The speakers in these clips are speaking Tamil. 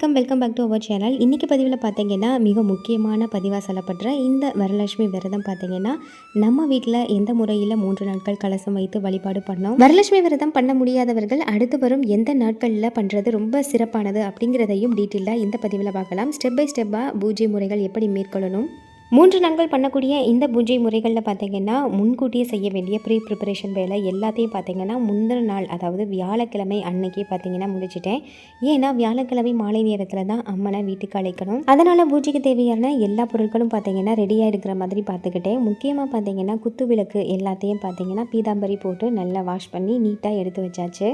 வணக்கம், welcome back to our channel. இன்றைக்கி பதிவில் பார்த்தீங்கன்னா மிக முக்கியமான பதிவாக சொல்லப்படுற இந்த வரலட்சுமி விரதம் பார்த்தீங்கன்னா நம்ம வீட்டில் எந்த முறையில் 3 நாட்கள் கலசம் வைத்து வழிபாடு பண்ணோம். வரலட்சுமி விரதம் பண்ண முடியாதவர்கள் அடுத்து வரும் எந்த நாட்களில் பண்ணுறது ரொம்ப சிறப்பானது அப்படிங்கிறதையும் டீட்டெயிலாக இந்த பதிவில் பார்க்கலாம். ஸ்டெப் பை ஸ்டெப்பாக பூஜை முறைகள் எப்படி மேற்கொள்ளணும். 3 நாட்கள் பண்ணக்கூடிய இந்த பூஜை முறைகளில் பார்த்திங்கன்னா முன்கூட்டியே செய்ய வேண்டிய ப்ரிப்பரேஷன் வேலை எல்லாத்தையும் பார்த்திங்கன்னா முந்தின நாள், அதாவது வியாழக்கிழமை அன்னைக்கே பார்த்திங்கன்னா முடிச்சிட்டேன். ஏன்னா வியாழக்கிழமை மாலை நேரத்தில் தான் அம்மனை வீட்டுக்கு அழைக்கணும். அதனால் பூஜைக்கு தேவையான எல்லா பொருட்களும் பார்த்திங்கன்னா ரெடியாக இருக்கிற மாதிரி பார்த்துக்கிட்டேன். முக்கியமாக பார்த்திங்கன்னா குத்து விளக்கு எல்லாத்தையும் பார்த்திங்கன்னா பீதாம்பரி போட்டு நல்லா வாஷ் பண்ணி நீட்டாக எடுத்து வச்சாச்சு.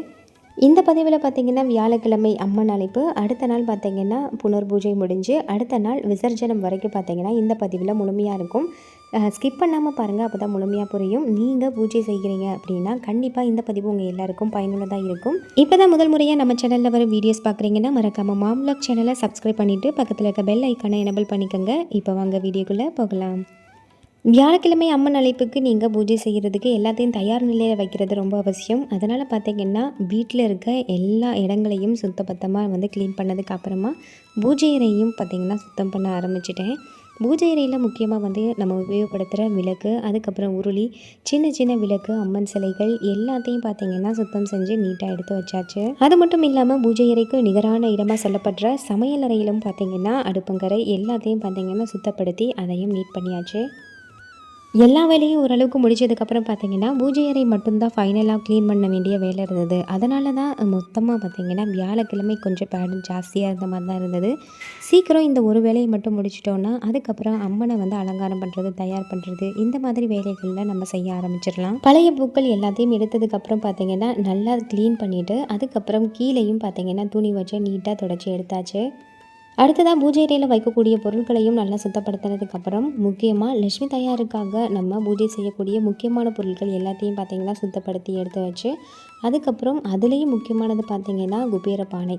இந்த பதிவில் பார்த்திங்கன்னா வியாழக்கிழமை அம்மன் அழைப்பு, அடுத்த நாள் பார்த்திங்கன்னா புனர் பூஜை முடிஞ்சு அடுத்த நாள் விசர்ஜனம் வரைக்கும் பார்த்திங்கன்னா இந்த பதிவில் முழுமையாக இருக்கும். ஸ்கிப் பண்ணாமல் பாருங்கள், அப்போ தான் முழுமையாக புரியும். நீங்கள் பூஜை செய்கிறீங்க அப்படின்னா கண்டிப்பாக இந்த பதிவு உங்கள் எல்லாருக்கும் பயனுள்ளதாக இருக்கும். இப்போ தான் முதல் முறையாக நம்ம சேனலில் வர வீடியோஸ் பார்க்குறீங்கன்னா மறக்காமல் மாம் விலாக் சேனலை சப்ஸ்கிரைப் பண்ணிவிட்டு பக்கத்தில் இருக்க பெல் ஐக்கானை எனபிள் பண்ணிக்கோங்க. இப்போ வாங்க வீடியோக்குள்ளே போகலாம். வியாழக்கிழமை அம்மன் அழைப்புக்கு நீங்கள் பூஜை செய்கிறதுக்கு எல்லாத்தையும் தயார் நிலையில் வைக்கிறது ரொம்ப அவசியம். அதனால் பார்த்திங்கன்னா வீட்டில் இருக்க எல்லா இடங்களையும் சுத்தபத்தமாக க்ளீன் பண்ணதுக்கு அப்புறமா பூஜை அறையும் பார்த்திங்கன்னா சுத்தம் பண்ண ஆரம்பிச்சிட்டேன். பூஜை அறையில் முக்கியமாக நம்ம உபயோகப்படுத்துகிற விளக்கு, அதுக்கப்புறம் உருளி, சின்ன சின்ன விளக்கு, அம்மன் சிலைகள் எல்லாத்தையும் பார்த்திங்கன்னா சுத்தம் செஞ்சு நீட்டாக எடுத்து வச்சாச்சு. அது மட்டும் இல்லாமல் பூஜை அறைக்கு நிகரான இடமாக சொல்லப்படுற சமையல் அறையிலும் பார்த்திங்கன்னா அடுப்பங்கரை எல்லாத்தையும் பார்த்திங்கன்னா சுத்தப்படுத்தி அதையும் நீட் பண்ணியாச்சு. எல்லா வேலையும் ஓரளவுக்கு முடிச்சதுக்கப்புறம் பார்த்திங்கன்னா பூஜை அறை மட்டும்தான் ஃபைனலாக க்ளீன் பண்ண வேண்டிய வேலை இருந்தது. அதனால தான் மொத்தமாக பார்த்திங்கன்னா வியாழக்கிழமை கொஞ்சம் பேடு ஜாஸ்தியாக இருந்த மாதிரி தான் இருந்தது. சீக்கிரம் இந்த ஒரு வேலையை மட்டும் முடிச்சிட்டோன்னா அதுக்கப்புறம் அம்மனை அலங்காரம் பண்ணுறது, தயார் பண்ணுறது, இந்த மாதிரி வேலைகளில் நம்ம செய்ய ஆரம்பிச்சிடலாம். பழைய பூக்கள் எல்லாத்தையும் எடுத்ததுக்கப்புறம் பார்த்திங்கன்னா நல்லா க்ளீன் பண்ணிவிட்டு அதுக்கப்புறம் கீழேயும் பார்த்திங்கன்னா துணி வச்சு நீட்டாக துடைச்சி எடுத்தாச்சு. அடுத்ததாக பூஜை அறையில் வைக்கக்கூடிய பொருட்களையும் நல்லா சுத்தப்படுத்தினதுக்கப்புறம் முக்கியமாக லட்சுமி தாயாருக்காக நம்ம பூஜை செய்யக்கூடிய முக்கியமான பொருட்கள் எல்லாத்தையும் பார்த்திங்கன்னா சுத்தப்படுத்தி எடுத்து வச்சு அதுக்கப்புறம் அதுலேயும் முக்கியமானது பார்த்திங்கன்னா குபேர பானை,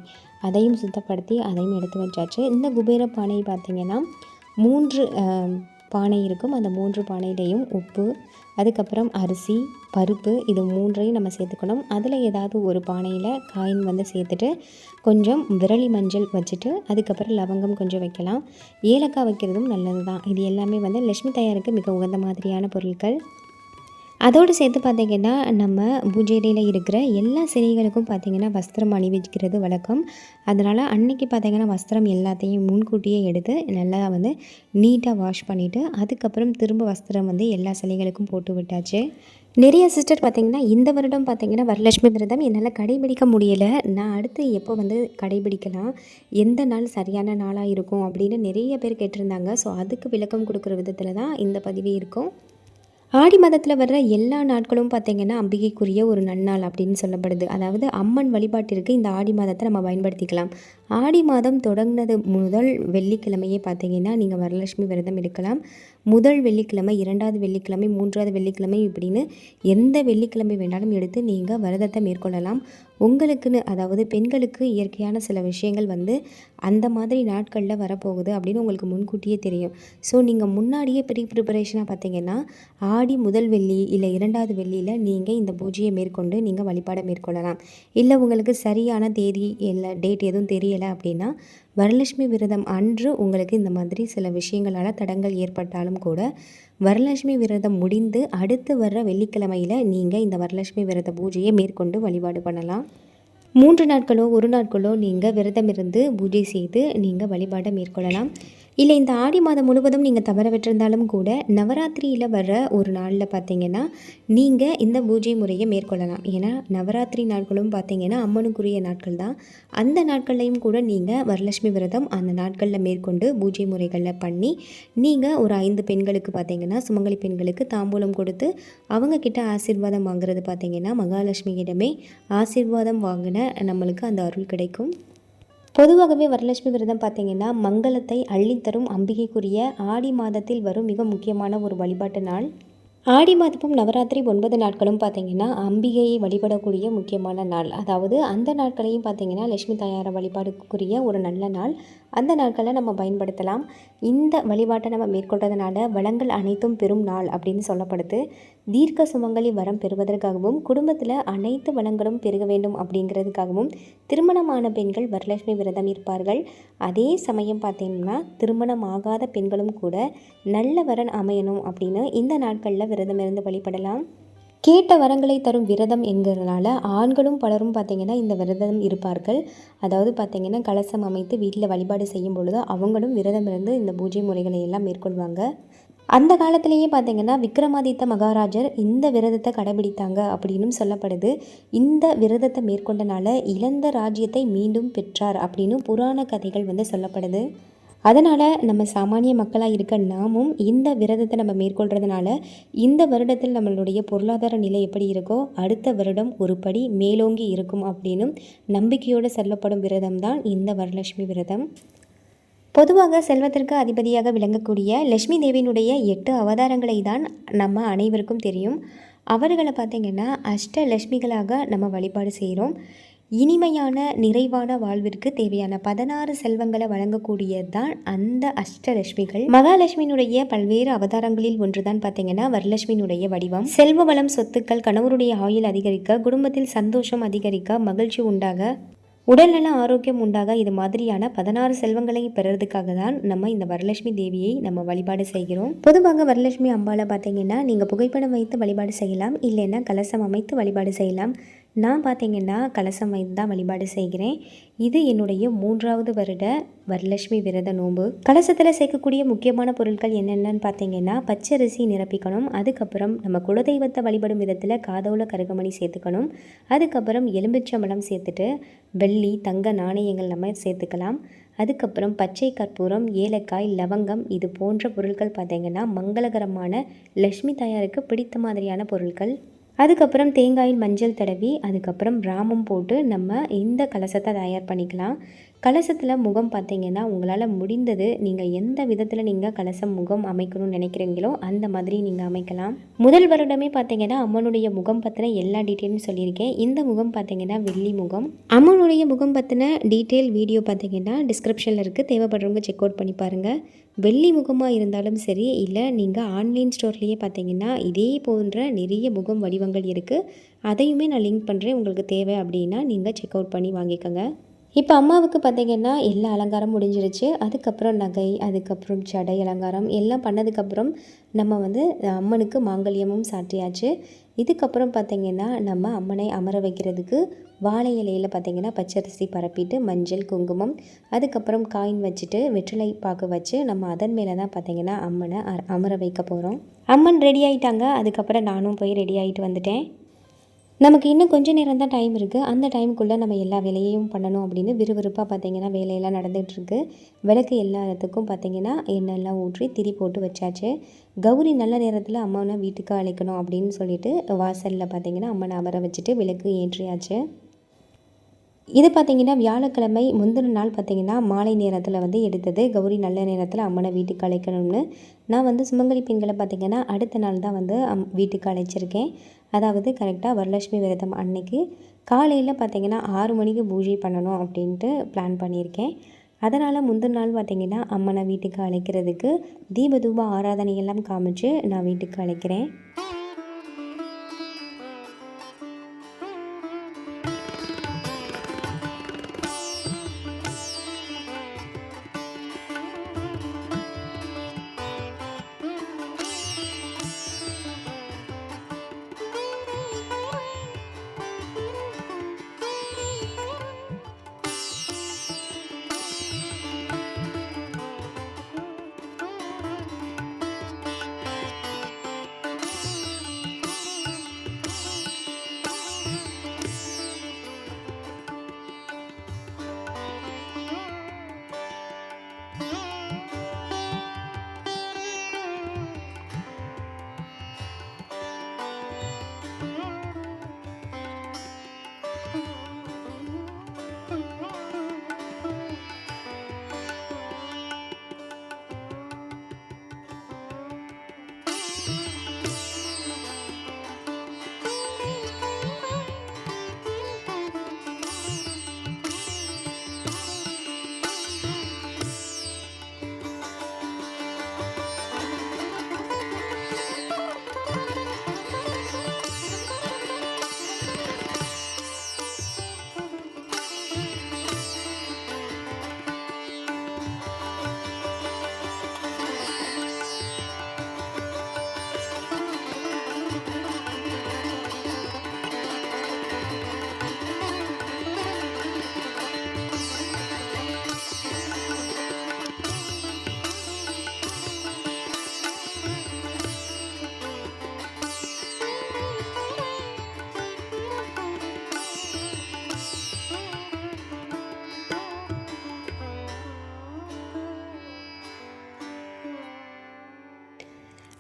அதையும் சுத்தப்படுத்தி அதையும் எடுத்து வச்சாச்சு. இந்த குபேர பானை பார்த்திங்கன்னா 3 பானை இருக்கும். அந்த 3 பானையிலையும் உப்பு, அதுக்கப்புறம் அரிசி, பருப்பு, இது 3ஐயும் நம்ம சேர்த்துக்கணும். அதில் ஏதாவது ஒரு பானையில் காயின் சேர்த்துட்டு கொஞ்சம் விரலி மஞ்சள் வச்சுட்டு அதுக்கப்புறம் லவங்கம் கொஞ்சம் வைக்கலாம். ஏலக்காய் வைக்கிறதும் நல்லது தான். இது எல்லாமே லட்சுமி தாயாருக்கு மிக உகந்த மாதிரியான பொருட்கள். அதோடு சேர்த்து பார்த்திங்கன்னா நம்ம பூஜை அறையில் இருக்கிற எல்லா சிலைகளுக்கும் பார்த்திங்கன்னா வஸ்திரம் அணிவிக்கிறது வழக்கம். அதனால் அன்றைக்கி பார்த்திங்கன்னா வஸ்திரம் எல்லாத்தையும் முன்கூட்டியே எடுத்து நல்லா நீட்டாக வாஷ் பண்ணிவிட்டு அதுக்கப்புறம் திரும்ப வஸ்திரம் எல்லா சிலைகளுக்கும் போட்டு விட்டாச்சு. நிறைய சிஸ்டர் பார்த்திங்கன்னா இந்த வருடம் பார்த்திங்கன்னா வரலட்சுமி விரதம் என்னால் கடைபிடிக்க முடியலை, நான் அடுத்து எப்போ கடைபிடிக்கலாம், எந்த நாள் சரியான நாளாக இருக்கும் அப்படின்னு நிறைய பேர் கேட்டிருந்தாங்க. ஸோ அதுக்கு விளக்கம் கொடுக்குற விதத்தில் தான் இந்த பதிவு இருக்கும். ஆடி மாதத்தில் வர்ற எல்லா நாட்களும் பார்த்திங்கன்னா அம்பிகைக்குரிய ஒரு நன்னாள் அப்படின்னு சொல்லப்படுது. அதாவது அம்மன் வழிபாட்டிற்கு இந்த ஆடி மாதத்தை நம்ம பயன்படுத்திக்கலாம். ஆடி மாதம் தொடங்கினது முதல் வெள்ளிக்கிழமையே பார்த்திங்கன்னா நீங்கள் வரலட்சுமி விரதம் எடுக்கலாம். முதல் வெள்ளிக்கிழமை, 2வது வெள்ளிக்கிழமை, 3வது வெள்ளிக்கிழமை இப்படின்னு எந்த வெள்ளிக்கிழமை வேணாலும் எடுத்து நீங்கள் விரதத்தை மேற்கொள்ளலாம். உங்களுக்குன்னு, அதாவது பெண்களுக்கு இயற்கையான சில விஷயங்கள் அந்த மாதிரி நாட்களில் வரப்போகுது அப்படின்னு உங்களுக்கு முன்கூட்டியே தெரியும். ஸோ நீங்கள் முன்னாடியே ப்ரிப்பரேஷனாக பார்த்திங்கன்னா ஆடி முதல் வெள்ளி இல்லை 2வது வெள்ளியில் நீங்கள் இந்த பூஜையை மேற்கொண்டு நீங்கள் வழிபாடை மேற்கொள்ளலாம். இல்லை உங்களுக்கு சரியான தேதி இல்லை டேட் எதுவும் தெரியலை அப்படின்னா வரலட்சுமி விரதம் அன்று உங்களுக்கு இந்த மாதிரி சில விஷயங்களால் தடங்கள் ஏற்பட்டாலும் கூட வரலட்சுமி விரதம் முடிந்து அடுத்து வர்ற வெள்ளிக்கிழமையில் நீங்கள் இந்த வரலட்சுமி விரத பூஜையை மேற்கொண்டு வழிபாடு பண்ணலாம். 3 நாட்களோ 1 நாட்களோ நீங்கள் விரதம் இருந்து பூஜை செய்து நீங்கள் வழிபாடை மேற்கொள்ளலாம். இல்லை இந்த ஆடி மாதம் முழுவதும் நீங்கள் தவற விட்டிருந்தாலும் கூட நவராத்திரியில் வர்ற ஒரு நாளில் பார்த்திங்கன்னா நீங்கள் இந்த பூஜை முறையை மேற்கொள்ளலாம். ஏன்னா நவராத்திரி நாட்களும் பார்த்திங்கன்னா அம்மனுக்குரிய நாட்கள் தான். அந்த நாட்கள்லையும் கூட நீங்கள் வரலட்சுமி விரதம் அந்த நாட்களில் மேற்கொண்டு பூஜை முறைகளில் பண்ணி நீங்கள் ஒரு 5 பெண்களுக்கு பார்த்திங்கன்னா சுமங்கலி பெண்களுக்கு தாம்பூலம் கொடுத்து அவங்கக்கிட்ட ஆசீர்வாதம் வாங்குறது பார்த்திங்கன்னா மகாலட்சுமியிடமே ஆசீர்வாதம் வாங்கின நம்மளுக்கு அந்த அருள் கிடைக்கும். பொதுவாகவே வரலட்சுமி விரதம் பார்த்திங்கன்னா மங்களத்தை அள்ளித்தரும் அம்பிகைக்குரிய ஆடி மாதத்தில் வரும் மிக முக்கியமான ஒரு வழிபாட்டு நாள். ஆடி மாதமும் நவராத்திரி 9 நாட்களும் பார்த்திங்கன்னா அம்பிகையை வழிபடக்கூடிய முக்கியமான நாள். அதாவது அந்த நாட்களையும் பார்த்திங்கன்னா லட்சுமி தாயாரை வழிபாடுக்குரிய ஒரு நல்ல நாள். அந்த நாட்களை நம்ம பயன்படுத்தலாம். இந்த வழிபாட்டை நம்ம மேற்கொள்றதுனால வளங்கள் அனைத்தும் பெறும் நாள் அப்படின்னு சொல்லப்படுது. தீர்க்க சுமங்கலி வரம் பெறுவதற்காகவும் குடும்பத்தில் அனைத்து வளங்களும் பெருக வேண்டும் அப்படிங்கிறதுக்காகவும் திருமணமான பெண்கள் வரலட்சுமி விரதம் இருப்பார்கள். அதே சமயம் பார்த்தீங்கன்னா திருமணம் ஆகாத பெண்களும் கூட நல்ல வரன் அமையணும் அப்படின்னு இந்த நாட்களில் விரதம் இருந்து வழிபடலாம். கேட்ட வரங்களை தரும் விரதம் என்கிறதுனால ஆண்களும் பலரும் பார்த்திங்கன்னா இந்த விரதம் இருப்பார்கள். அதாவது பார்த்திங்கன்னா கலசம் அமைத்து வீட்டில் வழிபாடு செய்யும் பொழுது அவங்களும் விரதம் இருந்து இந்த பூஜை முறைகளை எல்லாம் மேற்கொள்வாங்க. அந்த காலத்திலேயே பார்த்திங்கன்னா விக்ரமாதித்த மகாராஜர் இந்த விரதத்தை கடைபிடித்தாங்க அப்படின்னு சொல்லப்படுது. இந்த விரதத்தை மேற்கொண்டனால இழந்த ராஜ்யத்தை மீண்டும் பெற்றார் அப்படின்னு புராண கதைகள் சொல்லப்படுது. அதனால் நம்ம சாமானிய மக்களாக இருக்க நாமும் இந்த விரதத்தை நம்ம மேற்கொள்கிறதுனால இந்த வருடத்தில் நம்மளுடைய பொருளாதார நிலை எப்படி இருக்கோ அடுத்த வருடம் ஒரு படி மேலோங்கி இருக்கும் அப்படின்னு நம்பிக்கையோடு சொல்லப்படும் விரதம் தான் இந்த வரலட்சுமி விரதம். பொதுவாக செல்வத்திற்கு அதிபதியாக விளங்கக்கூடிய லட்சுமி தேவியினுடைய 8 அவதாரங்களை தான் நம்ம அனைவருக்கும் தெரியும். அவர்களை பார்த்திங்கன்னா அஷ்டலட்சுமிகளாக நம்ம வழிபாடு செய்கிறோம். இனிமையான நிறைவான வாழ்விற்கு தேவையான 16 செல்வங்களை வழங்கக்கூடியது தான் அந்த அஷ்டலட்சுமிகள். மகாலட்சுமியினுடைய பல்வேறு அவதாரங்களில் ஒன்றுதான் பார்த்தீங்கன்னா வரலட்சுமியினுடைய வடிவம். செல்வ வளம், சொத்துக்கள், கணவருடைய ஆயுள் அதிகரிக்க, குடும்பத்தில் சந்தோஷம் அதிகரிக்க, மகிழ்ச்சி உண்டாக, உடல்நல ஆரோக்கியம் உண்டாக, இது மாதிரியான 16 செல்வங்களை பெறுறதுக்காக தான் நம்ம இந்த வரலட்சுமி தேவியை நம்ம வழிபாடு செய்கிறோம். பொதுவாக வரலட்சுமி அம்பாவை பார்த்தீங்கன்னா நீங்கள் புகைப்படம் வைத்து வழிபாடு செய்யலாம், இல்லைன்னா கலசம் அமைத்து வழிபாடு செய்யலாம். நான் பார்த்தீங்கன்னா கலசம் வைத்து தான் வழிபாடு செய்கிறேன். இது என்னுடைய 3வது வருட வரலட்சுமி விரத நோன்பு. கலசத்தில் சேர்க்கக்கூடிய முக்கியமான பொருட்கள் என்னென்னு பார்த்தீங்கன்னா பச்சரிசி நிரப்பிக்கணும். அதுக்கப்புறம் நம்ம குலதெய்வத்தை வழிபடும் விதத்தில் காதோல கருகமணி சேர்த்துக்கணும். அதுக்கப்புறம் எலும்பிச்சம்பழம் சேர்த்துட்டு வெள்ளி, தங்க நாணயங்கள் நம்ம சேர்த்துக்கலாம். அதுக்கப்புறம் பச்சை கற்பூரம், ஏலக்காய், லவங்கம் இது போன்ற பொருட்கள் பார்த்திங்கன்னா மங்களகரமான லட்சுமி தாயாருக்கு பிடித்த மாதிரியான பொருட்கள். அதுக்கப்புறம் தேங்காயில் மஞ்சள் தடவி அதுக்கப்புறம் ராமம் போட்டு நம்ம இந்த கலசத்தை தயார் பண்ணிக்கலாம். கலசத்தில் முகம் பார்த்திங்கன்னா உங்களால் முடிந்தது நீங்கள் எந்த விதத்தில் நீங்கள் கலசம் முகம் அமைக்கணும்னு நினைக்கிறீங்களோ அந்த மாதிரி நீங்கள் அமைக்கலாம். முதல் வருடமே பார்த்திங்கன்னா அம்மனுடைய முகம் பற்றின எல்லா டீட்டெயிலும் சொல்லியிருக்கேன். இந்த முகம் பார்த்திங்கன்னா வெள்ளி முகம். அம்மனுடைய முகம் பற்றின டீட்டெயில் வீடியோ பார்த்திங்கன்னா டிஸ்கிரிப்ஷனில் இருக்குது, தேவைப்படுறவங்க செக் அவுட் பண்ணி பாருங்கள். வெள்ளி முகமாக இருந்தாலும் சரி, இல்லை நீங்கள் ஆன்லைன் ஸ்டோர்லேயே பார்த்தீங்கன்னா இதே போன்ற நிறைய முகம் வடிவங்கள் இருக்குது. அதையுமே நான் லிங்க் பண்ணுறேன், உங்களுக்கு தேவை அப்படின்னா நீங்கள் செக் அவுட் பண்ணி வாங்கிக்கோங்க. இப்போ அம்மாவுக்கு பார்த்திங்கன்னா எல்லா அலங்காரம் முடிஞ்சிருச்சு. அதுக்கப்புறம் நகை, அதுக்கப்புறம் சடை அலங்காரம் எல்லாம் பண்ணதுக்கப்புறம் நம்ம அம்மனுக்கு மாங்கல்யமும் சாட்டியாச்சு. இதுக்கப்புறம் பார்த்திங்கன்னா நம்ம அம்மனை அமர வைக்கிறதுக்கு வாழை இலையில் பார்த்திங்கன்னா பச்சரிசி பரப்பிட்டு மஞ்சள், குங்குமம், அதுக்கப்புறம் காயின் வச்சுட்டு வெற்றிலை பாக்கு வச்சு நம்ம அதன் மேலே தான் பார்த்திங்கன்னா அம்மனை அமர வைக்க போகிறோம். அம்மன் ரெடி ஆகிட்டாங்க. அதுக்கப்புறம் நானும் போய் ரெடி ஆகிட்டு வந்துட்டேன். நமக்கு இன்னும் கொஞ்சம் நேரம் தான் டைம் இருக்குது. அந்த டைமுக்குள்ளே நம்ம எல்லா வேலையையும் பண்ணணும் அப்படின்னு விறுவிறுப்பாக பார்த்திங்கன்னா வேலையெல்லாம் நடந்துகிட்ருக்கு. விளக்கு எல்லாத்துக்கும் பார்த்திங்கன்னா எண்ணெய்லாம் ஊற்றி திரி போட்டு வச்சாச்சு. கௌரி நல்ல நேரத்தில் அம்மாவை வீட்டுக்கு அழைக்கணும் அப்படின்னு சொல்லிட்டு வாசலில் பார்த்திங்கன்னா அம்மனை அமர வச்சுட்டு விளக்கு ஏற்றியாச்சு. இது பார்த்திங்கன்னா வியாழக்கிழமை முந்தின நாள் பார்த்திங்கன்னா மாலை நேரத்தில் எடுத்தது. கௌரி நல்ல நேரத்தில் அம்மனை வீட்டுக்கு அழைக்கணும்னு நான் சுமங்கலி பெண்களை பார்த்திங்கன்னா அடுத்த நாள் தான் வீட்டுக்கு அழைச்சிருக்கேன். அதாவது கரெக்டாக வரலட்சுமி விரதம் அன்னைக்கு காலையில் பார்த்திங்கன்னா 6 மணிக்கு பூஜை பண்ணணும் அப்படின்ட்டு பிளான் பண்ணியிருக்கேன். அதனால் முந்தின நாள் பார்த்திங்கன்னா அம்மனை வீட்டுக்கு அழைக்கிறதுக்கு தீபதூப ஆராதனையெல்லாம் காமிச்சு நான் வீட்டுக்கு அழைக்கிறேன்.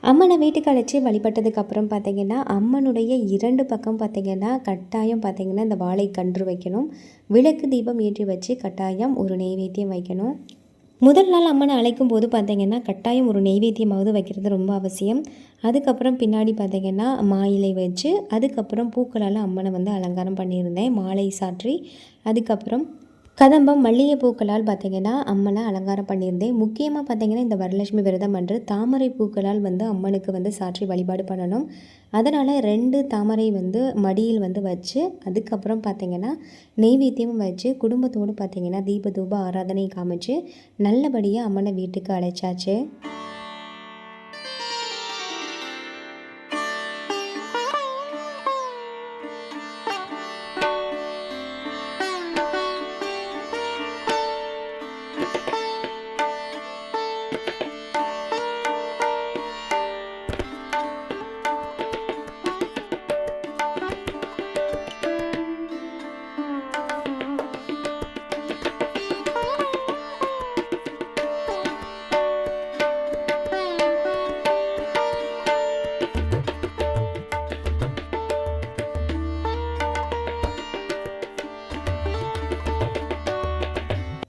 அம்மனை வீட்டுக்கு அழைச்சி வழிபட்டதுக்கு அப்புறம் பார்த்திங்கன்னா அம்மனுடைய 2 பக்கம் பார்த்திங்கன்னா கட்டாயம் பார்த்திங்கன்னா இந்த வாழை கன்று வைக்கணும். விளக்கு தீபம் ஏற்றி வச்சு கட்டாயம் ஒரு நெய்வேத்தியம் வைக்கணும். முதல் நாள் அம்மனை அழைக்கும் போது பார்த்திங்கன்னா கட்டாயம் ஒரு நெய்வேத்தியமாவது வைக்கிறது ரொம்ப அவசியம். அதுக்கப்புறம் பின்னாடி பார்த்திங்கன்னா மாயிலை வச்சு அதுக்கப்புறம் பூக்களால் அம்மனை வந்து அலங்காரம் பண்ணியிருந்தேன். மாலை சாற்றி அதுக்கப்புறம் கதம்பம் மல்லிகை பூக்களால் பார்த்திங்கன்னா அம்மனை அலங்காரம் பண்ணியிருந்தேன். முக்கியமாக பார்த்திங்கன்னா இந்த வரலட்சுமி விரதம் அன்று தாமரை பூக்களால் வந்து அம்மனுக்கு வந்து சாற்றி வழிபாடு பண்ணணும். அதனால் 2 தாமரை வந்து மடியில் வந்து வச்சு அதுக்கப்புறம் பார்த்திங்கன்னா நெய்வேத்தியமும் வச்சு குடும்பத்தோடு பார்த்திங்கன்னா தீப தூப ஆராதனை காமிச்சு நல்லபடியாக அம்மனை வீட்டுக்கு அழைச்சாச்சு.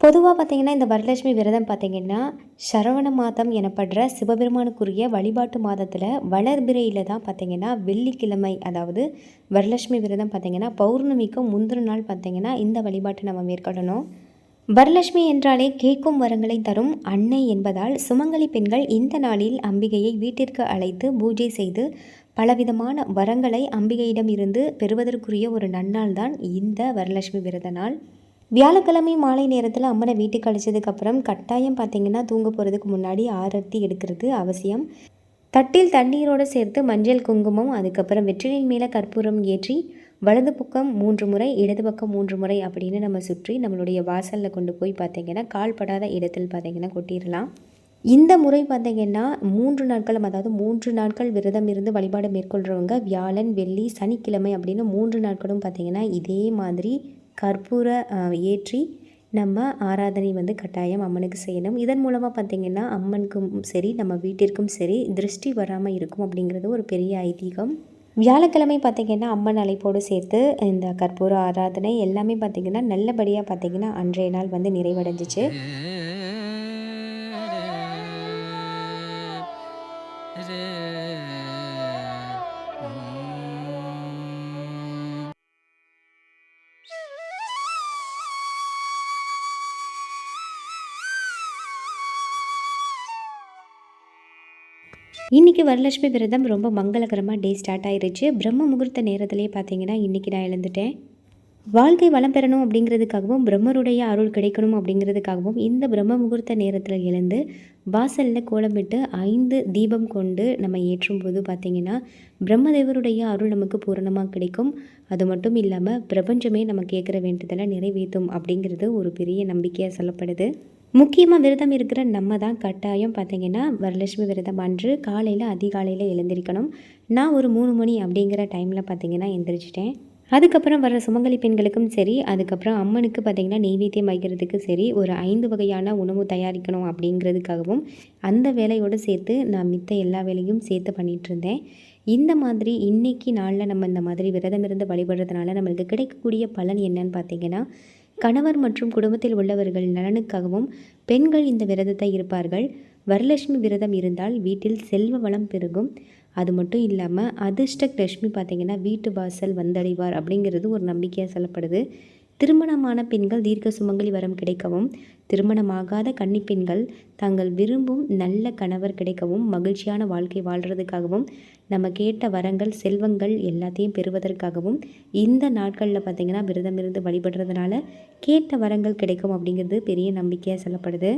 பொதுவாக பார்த்திங்கன்னா இந்த வரலட்சுமி விரதம் பார்த்திங்கன்னா சரவண மாதம் எனப்படுற சிவபெருமானுக்குரிய வழிபாட்டு மாதத்தில் வளர்பிறையில் தான் பார்த்திங்கன்னா வெள்ளிக்கிழமை, அதாவது வரலட்சுமி விரதம் பார்த்திங்கன்னா பௌர்ணமிக்கும் முந்தின நாள் பார்த்திங்கன்னா இந்த வழிபாட்டை நம்ம மேற்கொள்ளணும். வரலட்சுமி என்றாலே கேட்கும் வரங்களை தரும் அன்னை என்பதால் சுமங்கலி பெண்கள் இந்த நாளில் அம்பிகையை வீட்டிற்கு அழைத்து பூஜை செய்து பலவிதமான வரங்களை அம்பிகையிடம் இருந்து பெறுவதற்குரிய ஒரு நன்னாள் தான் இந்த வரலட்சுமி விரத நாள். வியாழக்கிழமை மாலை நேரத்தில் அம்மனை வீட்டுக்கு அழைச்சதுக்கப்புறம் கட்டாயம் பார்த்திங்கன்னா தூங்க போகிறதுக்கு முன்னாடி ஆரத்தி எடுக்கிறது அவசியம். தட்டில் தண்ணீரோடு சேர்த்து மஞ்சள் குங்குமம் அதுக்கப்புறம் வெற்றிலின் மேலே கற்பூரம் ஏற்றி வலது பக்கம் 3 முறை இடது பக்கம் 3 முறை அப்படின்னு நம்ம சுற்றி நம்மளுடைய வாசலில் கொண்டு போய் பார்த்திங்கன்னா கால்படாத இடத்தில் பார்த்திங்கன்னா கொட்டிடலாம். இந்த முறை பார்த்திங்கன்னா 3 நாட்கள், அதாவது 3 நாட்கள் விரதம் இருந்து வழிபாடு மேற்கொள்கிறவங்க வியாழன் வெள்ளி சனிக்கிழமை அப்படின்னு 3 நாட்களும் பார்த்திங்கன்னா இதே மாதிரி கற்பூர ஏற்றி நம்ம ஆராதனை வந்து கட்டாயம் அம்மனுக்கு செய்யணும். இதன் மூலமாக பார்த்திங்கன்னா அம்மனுக்கும் சரி நம்ம வீட்டிற்கும் சரி திருஷ்டி வராமல் இருக்கும் அப்படிங்கிறது ஒரு பெரிய ஐதீகம். வியாழக்கிழமை பார்த்திங்கன்னா அம்மன் அழைப்போடு சேர்த்து இந்த கற்பூர ஆராதனை எல்லாமே பார்த்திங்கன்னா நல்லபடியாக பார்த்திங்கன்னா அன்றைய நாள் வந்து நிறைவடைஞ்சிச்சு. இன்றைக்கி வரலட்சுமி விரதம் ரொம்ப மங்களகரமாக டே ஸ்டார்ட் ஆயிடுச்சு. பிரம்ம முகூர்த்த நேரத்திலே பார்த்தீங்கன்னா இன்றைக்கி நான் எழுந்துட்டேன். வாழ்க்கை வளம் பெறணும் அப்படிங்கிறதுக்காகவும் பிரம்மருடைய அருள் கிடைக்கணும் அப்படிங்கிறதுக்காகவும் இந்த பிரம்ம முகூர்த்த நேரத்தில் எழுந்து வாசலில் கோலமிட்டு 5 தீபம் கொண்டு நம்ம ஏற்றும் போது பார்த்திங்கன்னா பிரம்மதேவருடைய அருள் நமக்கு பூரணமாக கிடைக்கும். அது மட்டும் இல்லாமல் பிரபஞ்சமே நம்ம கேட்குற வேண்டுதலை நிறைவேற்றும் அப்படிங்கிறது ஒரு பெரிய நம்பிக்கையாக சொல்லப்படுது. முக்கியமாக விரதம் இருக்கிற நம்ம தான் கட்டாயம் பார்த்திங்கன்னா வரலட்சுமி விரதம் அன்று காலையில் அதிகாலையில் எழுந்திருக்கணும். நான் ஒரு 3 மணி அப்படிங்கிற டைமில் பார்த்திங்கன்னா எழுந்திரிச்சிட்டேன். அதுக்கப்புறம் வர சுமங்கலி பெண்களுக்கும் சரி, அதுக்கப்புறம் அம்மனுக்கு பார்த்திங்கன்னா நெய்வேத்தியம் வைக்கிறதுக்கு சரி ஒரு 5 வகையான உணவு தயாரிக்கணும் அப்படிங்கிறதுக்காகவும் அந்த வேலையோடு சேர்த்து நான் மித்த எல்லா வேலையும் சேர்த்து பண்ணிகிட்டு இருந்தேன். இந்த மாதிரி இன்றைக்கி நாளில் நம்ம இந்த மாதிரி விரதம் இருந்து வழிபடுறதுனால நம்மளுக்கு கிடைக்கக்கூடிய பலன் என்னன்னு பார்த்திங்கன்னா கணவர் மற்றும் குடும்பத்தில் உள்ளவர்கள் நலனுக்காகவும் பெண்கள் இந்த விரதத்தை இருப்பார்கள். வரலட்சுமி விரதம் இருந்தால் வீட்டில் செல்வ வளம் பெருகும். அது மட்டும் இல்லாமல் அதிர்ஷ்ட லட்சுமி பார்த்திங்கன்னா வீட்டு வாசல் வந்தடைவார் அப்படிங்கிறது ஒரு நம்பிக்கையாக சொல்லப்படுது. திருமணமான பெண்கள் தீர்க்க சுமங்கலி வரம் கிடைக்கவும், திருமணமாகாத கன்னி பெண்கள் தாங்கள் விரும்பும் நல்ல கணவர் கிடைக்கவும், மகிழ்ச்சியான வாழ்க்கை வாழ்கிறதுக்காகவும், நம்ம கேட்ட வரங்கள் செல்வங்கள் எல்லாத்தையும் பெறுவதற்காகவும் இந்த நாட்களில் பார்த்திங்கன்னா விரதம் இருந்து வழிபடுறதுனால கேட்ட வரங்கள் கிடைக்கும் அப்படிங்கிறது பெரிய நம்பிக்கையாக சொல்லப்படுது.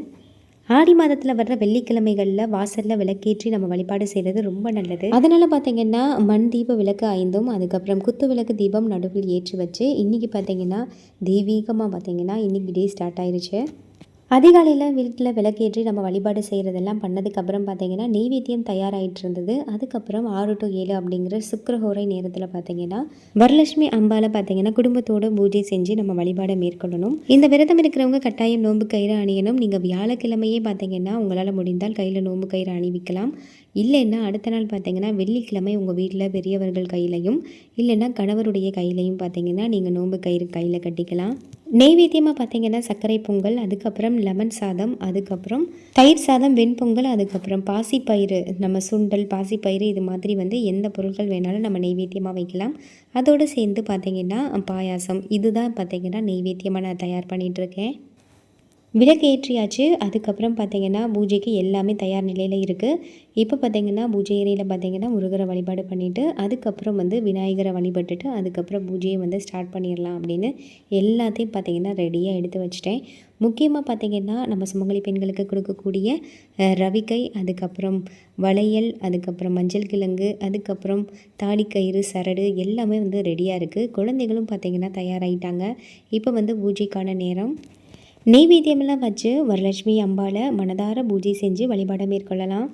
ஆடி மாதத்தில் வர்ற வெள்ளிக்கிழமைகளில் வாசலில் விளக்கேற்றி நம்ம வழிபாடு செய்கிறது ரொம்ப நல்லது. அதனால் பார்த்திங்கன்னா மண் தீப விளக்கு 5, அதுக்கப்புறம் குத்து விளக்கு தீபம் நடுவில் ஏற்றி வச்சு இன்றைக்கி பார்த்திங்கன்னா தெய்வீகமாக பார்த்திங்கன்னா இன்றைக்கி டே ஸ்டார்ட் ஆயிடுச்சு. அதிகாலையில் வீட்டில் விளக்கேற்றி நம்ம வழிபாடு செய்கிறதெல்லாம் பண்ணதுக்கப்புறம் பார்த்திங்கன்னா நெய்வேத்தியம் தயாராகிட்டு இருந்தது. அதுக்கப்புறம் 6 to 7 அப்படிங்கிற சுக்கிரஹோரை நேரத்தில் பார்த்திங்கன்னா வரலட்சுமி அம்பாவை பார்த்திங்கன்னா குடும்பத்தோடு பூஜை செஞ்சு நம்ம வழிபாடை மேற்கொள்ளணும். இந்த விரதம் இருக்கிறவங்க கட்டாயம் நோன்பு கயிறு அணியணும். நீங்கள் வியாழக்கிழமையே பார்த்திங்கன்னா உங்களால் முடிந்தால் கையில் நோன்பு கயிறு அணிவிக்கலாம். இல்லைன்னா அடுத்த நாள் பார்த்திங்கன்னா வெள்ளிக்கிழமை உங்கள் வீட்டில் பெரியவர்கள் கையிலையும் இல்லைன்னா கணவருடைய கையிலையும் பார்த்திங்கன்னா நீங்கள் நோன்பு கயிறு கையில் கட்டிக்கலாம். நெய்வேத்தியமாக பார்த்திங்கன்னா சர்க்கரை பொங்கல், அதுக்கப்புறம் லெமன் சாதம், அதுக்கப்புறம் தயிர் சாதம், வெண்பொங்கல், அதுக்கப்புறம் பாசிப்பயிறு, நம்ம சுண்டல், பாசிப்பயிறு இது மாதிரி எந்த பொருட்கள் வேணாலும் நம்ம நெய்வேத்தியமாக வைக்கலாம். அதோடு சேர்ந்து பார்த்திங்கன்னா பாயாசம், இதுதான் பார்த்திங்கன்னா நெய்வேத்தியமாக நான் தயார் பண்ணிகிட்ருக்கேன். விளக்கு ஏற்றியாச்சு. அதுக்கப்புறம் பார்த்திங்கன்னா பூஜைக்கு எல்லாமே தயார் நிலையில் இருக்குது. இப்போ பார்த்திங்கன்னா பூஜை அறையில் பார்த்திங்கன்னா முருகரை வழிபாடு பண்ணிவிட்டு அதுக்கப்புறம் விநாயகரை வழிபட்டுட்டு அதுக்கப்புறம் பூஜையை ஸ்டார்ட் பண்ணிடலாம் அப்படின்னு எல்லாத்தையும் பார்த்திங்கன்னா ரெடியாக எடுத்து வச்சுட்டேன். முக்கியமாக பார்த்திங்கன்னா நம்ம சுமங்கலி பெண்களுக்கு கொடுக்கக்கூடிய ரவிக்கை, அதுக்கப்புறம் வளையல், அதுக்கப்புறம் மஞ்சள் கிழங்கு, அதுக்கப்புறம் தாலிக்கயிறு, சரடு எல்லாமே ரெடியாக இருக்குது. குழந்தைகளும் பார்த்திங்கன்னா தயாராகிட்டாங்க. இப்போ பூஜைக்கான நேரம். நெய்வேத்தியமெல்லாம் வச்சு வரலட்சுமி அம்பாவை மனதார பூஜை செஞ்சு வழிபாடை மேற்கொள்ளலாம்.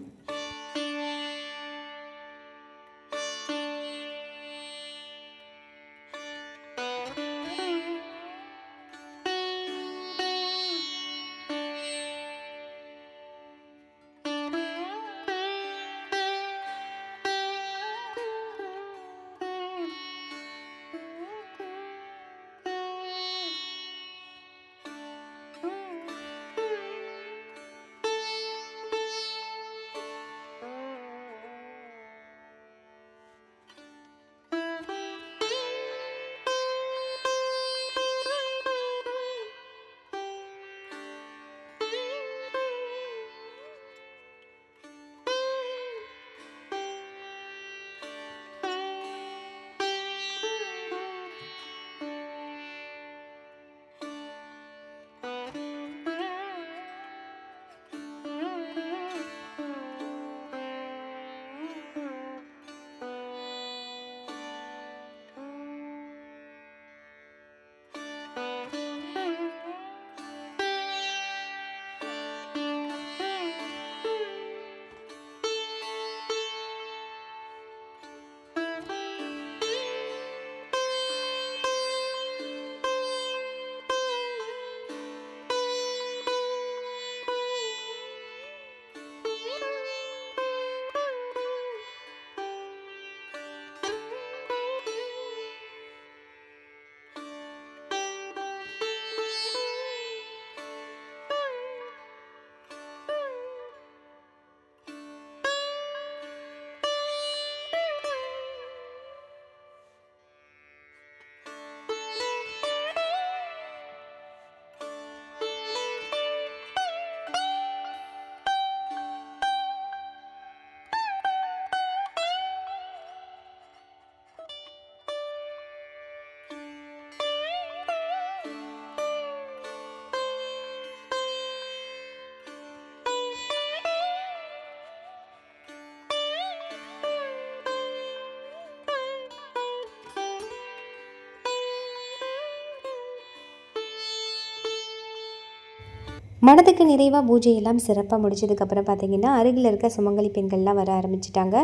மடத்துக்கு நிறைவாக பூஜையெல்லாம் சிறப்பாக முடிச்சதுக்கப்புறம் பார்த்திங்கன்னா அருகில் இருக்க சுமங்கலி பெண்கள்லாம் வர ஆரம்பிச்சிட்டாங்க.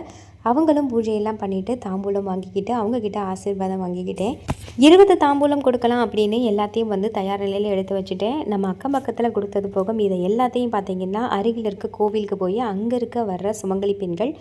அவங்களும் பூஜையெல்லாம் பண்ணிவிட்டு தாம்பூலம் வாங்கிக்கிட்டு அவங்கக்கிட்ட ஆசீர்வாதம் வாங்கிக்கிட்டேன். 20 தாம்பூலம் கொடுக்கலாம் அப்படின்னு எல்லாத்தையும் தயார் நிலையில் எடுத்து வச்சுட்டேன். நம்ம அக்கம் பக்கத்தில் கொடுத்தது போக இதை எல்லாத்தையும் பார்த்திங்கன்னா அருகில் இருக்க கோவிலுக்கு போய் அங்கே இருக்க வர்ற சுமங்கலி பெண்கள்,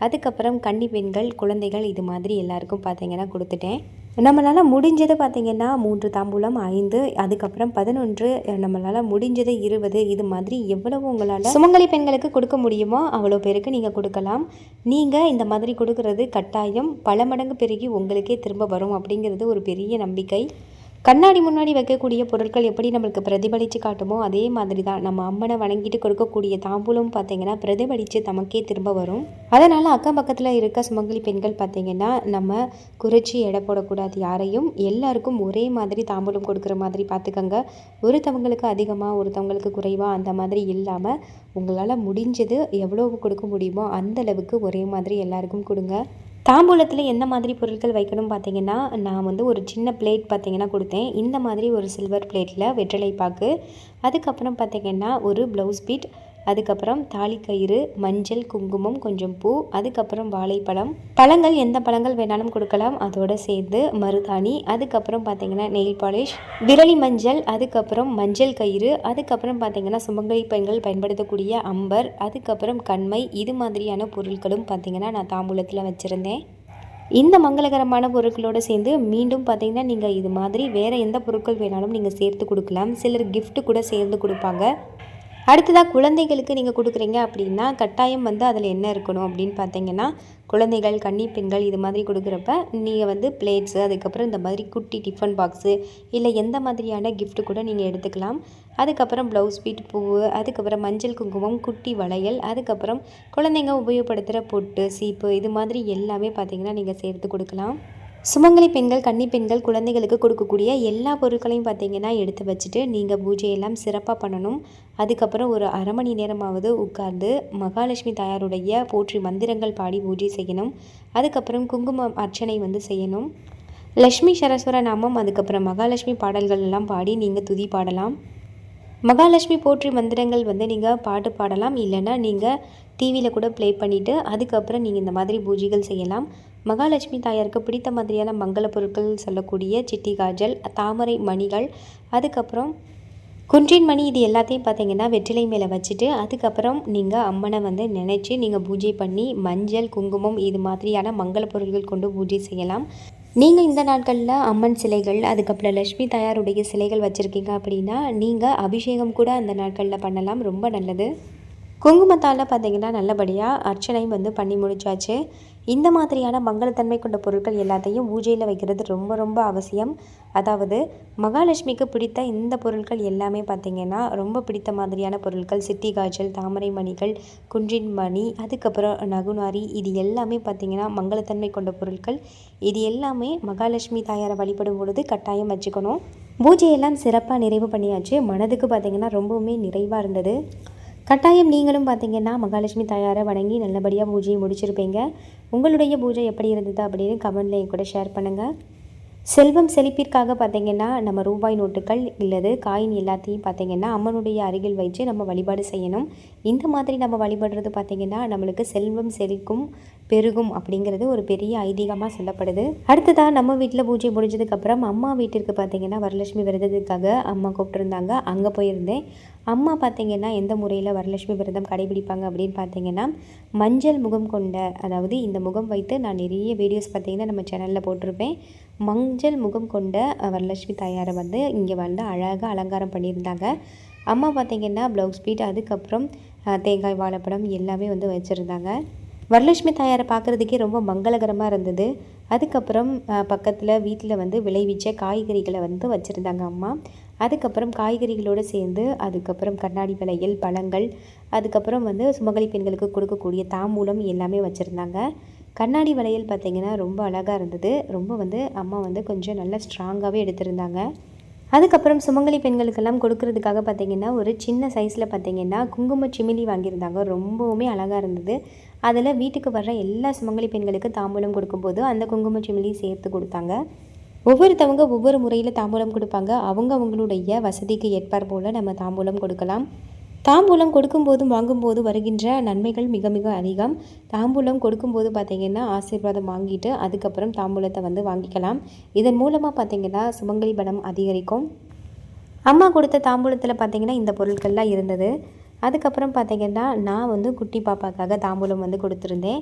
அதுக்கப்புறம் கன்னி பெண்கள், குழந்தைகள் இது மாதிரி எல்லாருக்கும் பார்த்திங்கன்னா கொடுத்துட்டேன். நம்மளால் முடிஞ்சது பார்த்திங்கன்னா 3 தாம்பூலம், 5, அதுக்கப்புறம் 11, நம்மளால் முடிஞ்சது 20, இது மாதிரி எவ்வளவு உங்களால் சுமங்கலி பெண்களுக்கு கொடுக்க முடியுமோ அவ்வளோ பேருக்கு நீங்கள் கொடுக்கலாம். நீங்கள் இந்த மாதிரி கொடுக்கறது கட்டாயம் பல மடங்கு பெருகி உங்களுக்கே திரும்ப வரும் அப்படிங்கிறது ஒரு பெரிய நம்பிக்கை. கண்ணாடி முன்னாடி வைக்கக்கூடிய பொருட்கள் எப்படி நம்மளுக்கு பிரதிபலித்து காட்டுமோ அதே மாதிரி தான் நம்ம அம்மனை வணங்கிட்டு கொடுக்கக்கூடிய தாம்பூலம் பார்த்திங்கன்னா பிரதிபலித்து நமக்கே திரும்ப வரும். அதனால் அக்கம் பக்கத்தில் இருக்க சுமங்கலி பெண்கள் பார்த்திங்கன்னா நம்ம குறைச்சி எடை போடக்கூடாது யாரையும். எல்லாருக்கும் ஒரே மாதிரி தாம்பூலம் கொடுக்குற மாதிரி பார்த்துக்கங்க. ஒருத்தவங்களுக்கு அதிகமாக ஒருத்தவங்களுக்கு குறைவாக அந்த மாதிரி இல்லாமல் உங்களால் முடிஞ்சது எவ்வளோ கொடுக்க முடியுமோ அந்த அளவுக்கு ஒரே மாதிரி எல்லாருக்கும் கொடுங்க. தாம்பூலத்தில் எந்த மாதிரி பொருட்கள் வைக்கணும் பார்த்தீங்கன்னா, நான் வந்து ஒரு சின்ன பிளேட் பார்த்தீங்கன்னா கொடுத்தேன். இந்த மாதிரி ஒரு சில்வர் பிளேட்டில் வெற்றிலை பாக்கு, அதுக்கப்புறம் பார்த்தீங்கன்னா ஒரு ப்ளவுஸ் பீட், அதுக்கப்புறம் தாலிக்கயிறு, மஞ்சள், குங்குமம், கொஞ்சம் பூ, அதுக்கப்புறம் வாழைப்பழம். பழங்கள் எந்த பழங்கள் வேணாலும் கொடுக்கலாம். அதோடு சேர்ந்து மருதாணி, அதுக்கப்புறம் பார்த்தீங்கன்னா நெயில் பாலிஷ், விரலி மஞ்சள், அதுக்கப்புறம் மஞ்சள் கயிறு, அதுக்கப்புறம் பார்த்தீங்கன்னா சுமங்கலி பெண்கள் பயன்படுத்தக்கூடிய அம்பர், அதுக்கப்புறம் கண்மை, இது மாதிரியான பொருட்களும் பார்த்தீங்கன்னா நான் தாம்பூலத்தில் வச்சுருந்தேன். இந்த மங்களகரமான பொருட்களோடு சேர்ந்து மீண்டும் பார்த்தீங்கன்னா நீங்கள் இது மாதிரி வேறு எந்த பொருட்கள் வேணாலும் நீங்கள் சேர்த்து கொடுக்கலாம். சிலர் gift கூட சேர்ந்து கொடுப்பாங்க. அடுத்ததாக குழந்தைகளுக்கு நீங்கள் கொடுக்குறீங்க அப்படின்னா கட்டாயம் வந்து அதில் என்ன இருக்கணும் அப்படின்னு பார்த்தீங்கன்னா, குழந்தைகள், கன்னி பெண்கள் இது மாதிரி கொடுக்குறப்ப நீங்கள் வந்து பிளேட்ஸு, அதுக்கப்புறம் இந்த மாதிரி குட்டி டிஃபன் பாக்ஸு, இல்லை எந்த மாதிரியான gift கூட நீங்கள் எடுத்துக்கலாம். அதுக்கப்புறம் ப்ளவுஸ் பீட், பூவு, அதுக்கப்புறம் மஞ்சள், குங்குமம், குட்டி வளையல், அதுக்கப்புறம் குழந்தைங்க உபயோகப்படுத்துகிற பொட்டு, சீப்பு, இது மாதிரி எல்லாமே பார்த்தீங்கன்னா நீங்கள் சேர்த்து கொடுக்கலாம். சுமங்கலி பெண்கள், கன்னி பெண்கள், குழந்தைகளுக்கு கொடுக்கக்கூடிய எல்லா பொருட்களையும் பார்த்தீங்கன்னா எடுத்து வச்சுட்டு நீங்கள் பூஜையெல்லாம் சிறப்பாக பண்ணணும். அதுக்கப்புறம் ஒரு அரை மணி நேரமாவது உட்கார்ந்து மகாலட்சுமி தாயாருடைய போற்றி மந்திரங்கள் பாடி பூஜை செய்யணும். அதுக்கப்புறம் குங்குமம் அர்ச்சனை வந்து செய்யணும். லக்ஷ்மி சரஸ்வர நாமம், அதுக்கப்புறம் மகாலட்சுமி பாடல்கள் எல்லாம் பாடி நீங்கள் துதி பாடலாம். மகாலட்சுமி போற்றி மந்திரங்கள் வந்து நீங்கள் பாட்டு பாடலாம். இல்லைன்னா நீங்கள் டிவியில் கூட ப்ளே பண்ணிவிட்டு அதுக்கப்புறம் நீங்கள் இந்த மாதிரி பூஜைகள் செய்யலாம். மகாலட்சுமி தாயாருக்கு பிடித்த மாதிரியான மங்கள பொருட்கள் சொல்லக்கூடிய சிட்டி காஜல், தாமரை மணிகள், அதுக்கப்புறம் குன்றின் மணி, இது எல்லாத்தையும் பார்த்தீங்கன்னா வெற்றிலை மேலே வச்சுட்டு அதுக்கப்புறம் நீங்கள் அம்மனை வந்து நினச்சி நீங்கள் பூஜை பண்ணி மஞ்சள், குங்குமம், இது மாதிரியான மங்கள பொருட்கள் கொண்டு பூஜை செய்யலாம். நீங்கள் இந்த நாட்களில் அம்மன் சிலைகள், அதுக்கப்புறம் லக்ஷ்மி தாயாருடைய சிலைகள் வச்சுருக்கீங்க அப்படின்னா நீங்கள் அபிஷேகம் கூட அந்த நாட்களில் பண்ணலாம். ரொம்ப நல்லது. குங்குமத்தால் பார்த்தீங்கன்னா நல்லபடியாக அர்ச்சனை வந்து பண்ணி முடிச்சாச்சு. இந்த மாதிரியான மங்களத்தன்மை கொண்ட பொருட்கள் எல்லாத்தையும் பூஜையில் வைக்கிறது ரொம்ப ரொம்ப அவசியம். அதாவது மகாலட்சுமிக்கு பிடித்த இந்த பொருட்கள் எல்லாமே பார்த்திங்கன்னா ரொம்ப பிடித்த மாதிரியான பொருட்கள். சிட்டி காய்ச்சல், தாமரை மணிகள், குன்றின் மணி, அதுக்கப்புறம் நகுநாரி, இது எல்லாமே பார்த்திங்கன்னா மங்களத்தன்மை கொண்ட பொருட்கள். இது எல்லாமே மகாலட்சுமி தாயாரை வழிபடும் பொழுது கட்டாயம் வச்சுக்கணும். பூஜையெல்லாம் சிறப்பாக நிறைவு பண்ணியாச்சு. மனதுக்கு பார்த்திங்கன்னா ரொம்பவுமே நிறைவாக இருந்தது. கட்டாயம் நீங்களும் பார்த்தீங்கன்னா மகாலட்சுமி தாயாரை வணங்கி நல்லபடியாக பூஜையை முடிச்சிருப்பீங்க. உங்களுடைய பூஜை எப்படி இருந்தது அப்படின்னு கமெண்ட்லேயும் கூட ஷேர் பண்ணுங்கள். செல்வம் செழிப்பிற்காக பார்த்திங்கன்னா நம்ம ரூபாய் நோட்டுகள் இல்லது காயின் எல்லாத்தையும் பார்த்திங்கன்னா அம்மனுடைய அருகில் வச்சு நம்ம வழிபாடு செய்யணும். இந்த மாதிரி நம்ம வழிபடுறது பார்த்திங்கன்னா நம்மளுக்கு செல்வம் செழிக்கும், பெருகும் அப்படிங்கிறது ஒரு பெரிய ஐதீகமாக சொல்லப்படுது. அடுத்ததாக நம்ம வீட்டில் பூஜை முடிஞ்சதுக்கப்புறம் அம்மா வீட்டிற்கு பார்த்திங்கன்னா வரலட்சுமி விரதத்துக்காக அம்மா கூப்பிட்டுருந்தாங்க. அங்கே போயிருந்தேன். அம்மா பார்த்திங்கன்னா எந்த முறையில் வரலட்சுமி விரதம் கடைபிடிப்பாங்க அப்படின்னு பார்த்திங்கன்னா மஞ்சள் முகம் கொண்ட, அதாவது இந்த முகம் வைத்து நான் நிறைய வீடியோஸ் பார்த்திங்கன்னா நம்ம சேனலில் போட்டிருப்பேன். மஞ்சள் முகம் கொண்ட வரலட்சுமி தாயாரை வந்து இங்கே வந்து அழகாக அலங்காரம் பண்ணியிருந்தாங்க. அம்மா பார்த்திங்கன்னா ப்ளவுஸ் பீட், அதுக்கப்புறம் தேங்காய், வாழைப்பழம் எல்லாமே வந்து வச்சுருந்தாங்க. வரலட்சுமி தாயாரை பார்க்குறதுக்கே ரொம்ப மங்களகரமாக இருந்தது. அதுக்கப்புறம் பக்கத்தில் வீட்டில் வந்து விளைவிச்ச காய்கறிகளை வந்து வச்சுருந்தாங்க அம்மா. அதுக்கப்புறம் காய்கறிகளோடு சேர்ந்து அதுக்கப்புறம் கண்ணாடி வளையல், பழங்கள், அதுக்கப்புறம் வந்து சுமங்கலி பெண்களுக்கு கொடுக்கக்கூடிய தாம்பூலம் எல்லாமே வச்சுருந்தாங்க. கண்ணாடி வளையல் பார்த்திங்கன்னா ரொம்ப அழகாக இருந்தது. ரொம்ப வந்து அம்மா வந்து கொஞ்சம் நல்லா ஸ்ட்ராங்காகவே எடுத்திருந்தாங்க. அதுக்கப்புறம் சுமங்கலி பெண்களுக்கெல்லாம் கொடுக்கறதுக்காக பார்த்திங்கன்னா ஒரு சின்ன சைஸில் பார்த்திங்கன்னா குங்கும சிமிலி வாங்கியிருந்தாங்க. ரொம்பவுமே அழகாக இருந்தது. அதில் வீட்டுக்கு வர்ற எல்லா சுமங்கலி பெண்களுக்கு தாம்பூலம் கொடுக்கும்போது அந்த குங்கும சிமிலி சேர்த்து கொடுத்தாங்க. ஒவ்வொருத்தவங்க ஒவ்வொரு முறையில் தாம்பூலம் கொடுப்பாங்க. அவங்களுடைய வசதிக்கு ஏற்பார் போல் நம்ம தாம்பூலம் கொடுக்கலாம். தாம்பூலம் கொடுக்கும்போதும் வாங்கும்போது வருகின்ற நன்மைகள் மிக மிக அதிகம். தாம்பூலம் கொடுக்கும்போது பார்த்திங்கன்னா ஆசீர்வாதம் வாங்கிட்டு அதுக்கப்புறம் தாம்பூலத்தை வந்து வாங்கிக்கலாம். இதன் மூலமாக பார்த்திங்கன்னா சுமங்கலி பலம் அதிகரிக்கும். அம்மா கொடுத்த தாம்பூலத்தில் பார்த்திங்கன்னா இந்த பொருட்கள்லாம் இருந்தது. அதுக்கப்புறம் பார்த்திங்கன்னா நான் வந்து குட்டி பாப்பாக்காக தாம்பூலம் வந்து கொடுத்துருந்தேன்.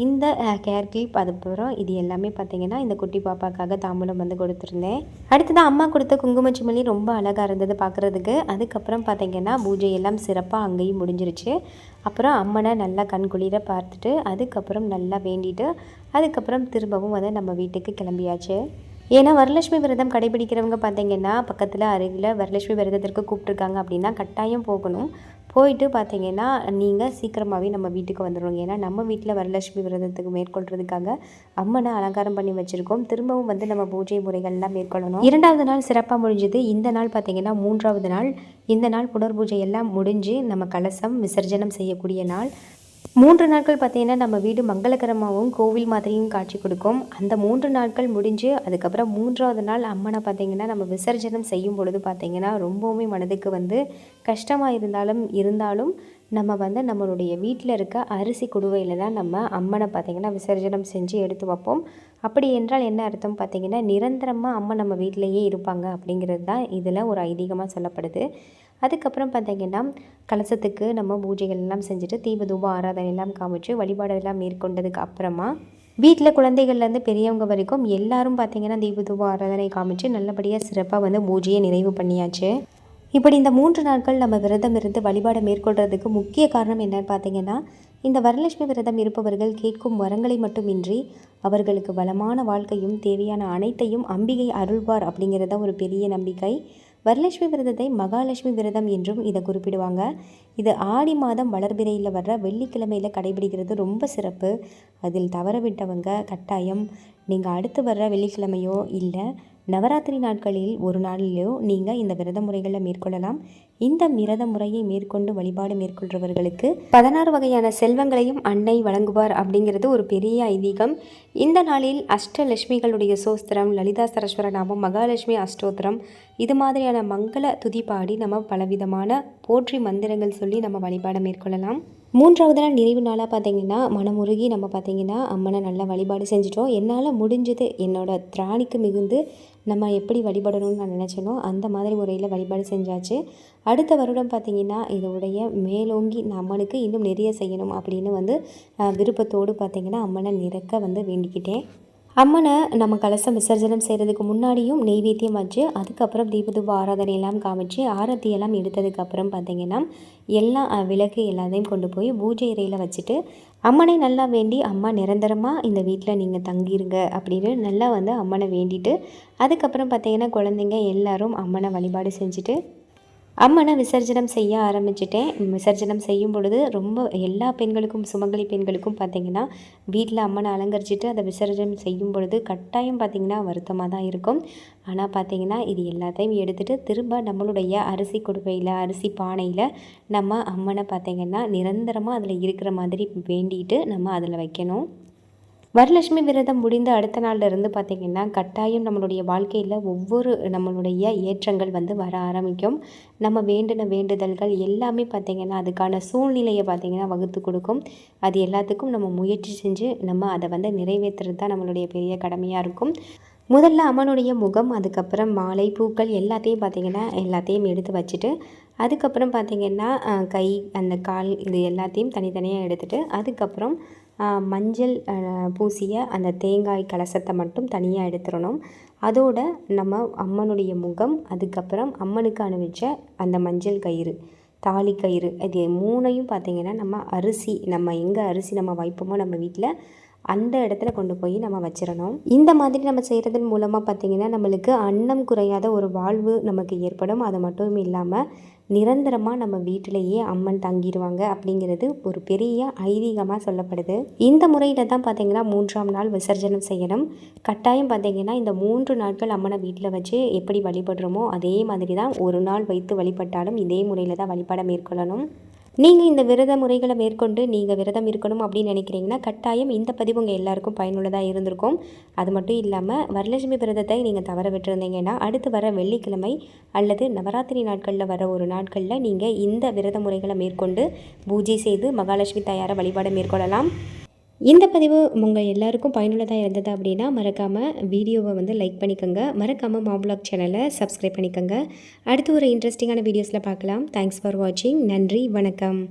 இந்த கேர் கிளிப், அதுக்கப்புறம் இது எல்லாமே பார்த்திங்கன்னா இந்த குட்டி பாப்பாக்காக தாம்பூலம் வந்து கொடுத்துருந்தேன். அடுத்ததான் அம்மா கொடுத்த குங்குமச்சிமல்லி ரொம்ப அழகாக இருந்தது பார்க்குறதுக்கு. அதுக்கப்புறம் பார்த்திங்கன்னா பூஜை எல்லாம் சிறப்பாக அங்கேயும் முடிஞ்சிருச்சு. அப்புறம் அம்மனை நல்லா கண்குளிர பார்த்துட்டு அதுக்கப்புறம் நல்லா வேண்டிட்டு அதுக்கப்புறம் திரும்பவும் வந்து நம்ம வீட்டுக்கு கிளம்பியாச்சு. ஏன்னா வரலட்சுமி விரதம் கடைபிடிக்கிறவங்க பார்த்திங்கன்னா பக்கத்தில் அருகில் வரலட்சுமி விரதத்திற்கு கூப்பிட்ருக்காங்க அப்படின்னா கட்டாயம் போகணும். போயிட்டு பார்த்திங்கன்னா நீங்கள் சீக்கிரமாகவே நம்ம வீட்டுக்கு வந்துடுவோம். ஏன்னா நம்ம வீட்டில் வரலட்சுமி விரதத்துக்கு மேற்கொள்கிறதுக்காக அம்மனை அலங்காரம் பண்ணி வச்சுருக்கோம். திரும்பவும் வந்து நம்ம பூஜை முறைகள்லாம் மேற்கொள்ளணும். 2வது நாள் சிறப்பாக முடிஞ்சது. இந்த நாள் பார்த்திங்கன்னா 3வது நாள். இந்த நாள் புனர் பூஜை எல்லாம் முடிஞ்சு நம்ம கலசம் விசர்ஜனம் செய்யக்கூடிய நாள். 3 நாட்கள் பார்த்தீங்கன்னா நம்ம வீடு மங்களகரமாகவும் கோவில் மாதிரியும் காட்சி கொடுக்கும். அந்த 3 நாட்கள் முடிஞ்சு அதுக்கப்புறம் 3வது நாள் அம்மனை பார்த்தீங்கன்னா நம்ம விசர்ஜனம் செய்யும் பொழுது பார்த்தீங்கன்னா ரொம்பவுமே மனதுக்கு வந்து கஷ்டமாக இருந்தாலும் நம்ம வந்து நம்மளுடைய வீட்டில் இருக்க அரிசி குடுவையில் தான் நம்ம அம்மனை பார்த்திங்கன்னா விசர்ஜனம் செஞ்சு எடுத்து வைப்போம். அப்படி என்றால் என்ன அர்த்தம் பார்த்திங்கன்னா நிரந்தரமாக அம்மன் நம்ம வீட்டிலையே இருப்பாங்க அப்படிங்கிறது தான் இதில் ஒரு ஐதீகமாக சொல்லப்படுது. அதுக்கப்புறம் பார்த்திங்கன்னா கலசத்துக்கு நம்ம பூஜைகள் எல்லாம் செஞ்சுட்டு தீப தூப ஆராதனை எல்லாம் காமிச்சு வழிபாடெல்லாம் மேற்கொண்டதுக்கு அப்புறமா வீட்டில் குழந்தைகள்லேருந்து பெரியவங்க வரைக்கும் எல்லாரும் பார்த்திங்கன்னா தீப தூப ஆராதனை காமிச்சு நல்லபடியாக சிறப்பாக வந்து பூஜையை நிறைவு பண்ணியாச்சு. இப்படி இந்த 3 நாட்கள் நம்ம விரதம் இருந்து வழிபாடை மேற்கொள்கிறதுக்கு முக்கிய காரணம் என்னன்னு பார்த்தீங்கன்னா இந்த வரலட்சுமி விரதம் இருப்பவர்கள் கேட்கும் வரங்களை மட்டுமின்றி அவர்களுக்கு வளமான வாழ்க்கையும் தேவையான அனைத்தையும் அம்பிகை அருள்வார் அப்படிங்கிறத ஒரு பெரிய நம்பிக்கை. வரலட்சுமி விரதத்தை மகாலட்சுமி விரதம் என்றும் இதை குறிப்பிடுவாங்க. இது ஆடி மாதம் வளர்பிறையில் வர்ற வெள்ளிக்கிழமையில் கடைபிடிக்கிறது ரொம்ப சிறப்பு. அதில் தவற விட்டவங்க கட்டாயம் நீங்கள் அடுத்து வர்ற வெள்ளிக்கிழமையோ இல்லை நவராத்திரி நாட்களில் ஒரு நாளிலோ நீங்கள் இந்த விரத முறைகளை மேற்கொள்ளலாம். இந்த விரத முறையை மேற்கொண்டு வழிபாடு மேற்கொள்கிறவர்களுக்கு 16 வகையான செல்வங்களையும் அன்னை வழங்குவார் அப்படிங்கிறது ஒரு பெரிய ஐதீகம். இந்த நாளில் அஷ்டலட்சுமிகளுடைய சோஸ்திரம், லலிதா சரஸ்வர நாமம், மகாலட்சுமி அஷ்டோத்திரம் இது மாதிரியான மங்கள துதி பாடி நம்ம பலவிதமான போற்றி மந்திரங்கள் சொல்லி நம்ம வழிபாடை மேற்கொள்ளலாம். 3வது நாள் நிறைவு நாளாக பார்த்திங்கன்னா மனமுருகி நம்ம பார்த்திங்கன்னா அம்மனை நல்லா வழிபாடு செஞ்சிட்டோம். என்னால் முடிஞ்சது என்னோட திராணிக்கு மிகுந்து நம்ம எப்படி வழிபடணும்னு நான் நினச்சேனோ அந்த மாதிரி முறையில் வழிபாடு செஞ்சாச்சு. அடுத்த வருடம் பார்த்திங்கன்னா இதோடைய மேலோங்கி இந்த அம்மனுக்கு இன்னும் நிறைய செய்யணும் அப்படின்னு வந்து விருப்பத்தோடு பார்த்திங்கன்னா அம்மனை நிறக்க வந்து வேண்டிக்கிட்டேன். அம்மனை நம்ம கலசம் விசர்ஜனம் செய்கிறதுக்கு முன்னாடியும் நெய்வேத்தியம் வச்சு அதுக்கப்புறம் தீபதூப ஆராதனை எல்லாம் காமிச்சு ஆரத்தியெல்லாம் எடுத்ததுக்கப்புறம் பார்த்திங்கன்னா எல்லாம் விளக்கு எல்லாத்தையும் கொண்டு போய் பூஜை அறையில் வச்சுட்டு அம்மனை நல்லா வேண்டி அம்மா நிரந்தரமாக இந்த வீட்டில் நீங்கள் தங்கிருங்க அப்படின்னு நல்லா வந்து அம்மனை வேண்டிட்டு அதுக்கப்புறம் பார்த்திங்கன்னா குழந்தைங்க எல்லாரும் அம்மனை வழிபாடு செஞ்சுட்டு அம்மனை விசர்ஜனம் செய்ய ஆரம்பிச்சிட்டேன். விசர்ஜனம் செய்யும் பொழுது ரொம்ப எல்லா பெண்களுக்கும் சுமங்கலி பெண்களுக்கும் பார்த்திங்கன்னா வீட்டில் அம்மனை அலங்கரிச்சிட்டு அதை விசர்ஜனம் செய்யும் பொழுது கட்டாயம் பார்த்திங்கன்னா வருத்தமாக தான் இருக்கும். ஆனால் பார்த்திங்கன்னா இது எல்லாத்தையும் எடுத்துகிட்டு திரும்ப நம்மளுடைய அரிசி குடுவையில் அரிசி பானையில் நம்ம அம்மனை பார்த்திங்கன்னா நிரந்தரமாக அதில் இருக்கிற மாதிரி வேண்டிட்டு நம்ம அதில் வைக்கணும். வரலட்சுமி விரதம் முடிந்த அடுத்த நாளில் இருந்து பார்த்திங்கன்னா கட்டாயம் நம்மளுடைய வாழ்க்கையில் ஒவ்வொரு நம்மளுடைய ஏற்றங்கள் வந்து வர ஆரம்பிக்கும். நம்ம வேண்டின வேண்டுதல்கள் எல்லாமே பார்த்திங்கன்னா அதுக்கான சூழ்நிலையை பார்த்திங்கன்னா வகுத்து கொடுக்கும். அது எல்லாத்துக்கும் நம்ம முயற்சி செஞ்சு நம்ம அதை வந்து நிறைவேற்றுறது தான் நம்மளுடைய பெரிய கடமையாக இருக்கும். முதல்ல அம்மனுடைய முகம், அதுக்கப்புறம் மாலை பூக்கள் எல்லாத்தையும் பார்த்திங்கன்னா எல்லாத்தையும் எடுத்து வச்சுட்டு அதுக்கப்புறம் பார்த்திங்கன்னா கை அந்த கால் இது எல்லாத்தையும் தனித்தனியாக எடுத்துகிட்டு அதுக்கப்புறம் மஞ்சள் பூசிய அந்த தேங்காய் கலசத்தை மட்டும் தனியாக எடுத்துடணும். அதோட நம்ம அம்மனுடைய முகம், அதுக்கப்புறம் அம்மனுக்கு அணிவிச்ச அந்த மஞ்சள் கயிறு, தாலி கயிறு இது 3ஐயும் பார்த்திங்கன்னா நம்ம அரிசி நம்ம எங்கே அரிசி நம்ம வைப்போமோ நம்ம வீட்டில் அந்த இடத்துல கொண்டு போய் நம்ம வச்சிடணும். இந்த மாதிரி நம்ம செய்கிறதன் மூலமாக பார்த்திங்கன்னா நம்மளுக்கு அன்னம் குறையாத ஒரு வாழ்வு நமக்கு ஏற்படும். அது மட்டும் இல்லாமல் நிரந்தரமாக நம்ம வீட்டிலேயே அம்மன் தங்கிடுவாங்க அப்படிங்கிறது ஒரு பெரிய ஐதீகமாக சொல்லப்படுது. இந்த முறையில் தான் பார்த்திங்கன்னா 3ஆம் நாள் விசர்ஜனம் செய்யணும். கட்டாயம் பார்த்திங்கன்னா இந்த 3 நாட்கள் அம்மனை வீட்டில் வச்சு எப்படி வழிபடுறோமோ அதே மாதிரி தான் ஒரு நாள் வைத்து வழிபட்டாலும் இதே முறையில் தான் வழிபாட மேற்கொள்ளணும். நீங்கள் இந்த விரத முறைகளை மேற்கொண்டு நீங்கள் விரதம் இருக்கணும் அப்படின்னு நினைக்கிறீங்கன்னா கட்டாயம் இந்த பதிவு உங்கள் எல்லாருக்கும் பயனுள்ளதாக இருந்திருக்கும். அது மட்டும் இல்லாமல் வரலட்சுமி விரதத்தை நீங்கள் தவற விட்டுருந்தீங்கன்னா அடுத்து வர வெள்ளிக்கிழமை அல்லது நவராத்திரி நாட்களில் வர ஒரு நாட்களில் நீங்கள் இந்த விரத முறைகளை மேற்கொண்டு பூஜை செய்து மகாலட்சுமி தாயாரை வழிபாடு மேற்கொள்ளலாம். இந்த பதிவு உங்கள் எல்லாருக்கும் பயனுள்ளதாக இருந்தது அப்படின்னா மறக்காமல் வீடியோவை வந்து லைக் பண்ணிக்கோங்க. மறக்காமல் மாவ்லாக் சேனலை சப்ஸ்கிரைப் பண்ணிக்கோங்க. அடுத்து ஒரு இன்ட்ரெஸ்டிங்கான வீடியோஸில் பார்க்கலாம். தேங்க்ஸ் ஃபார் வாட்சிங். நன்றி, வணக்கம்.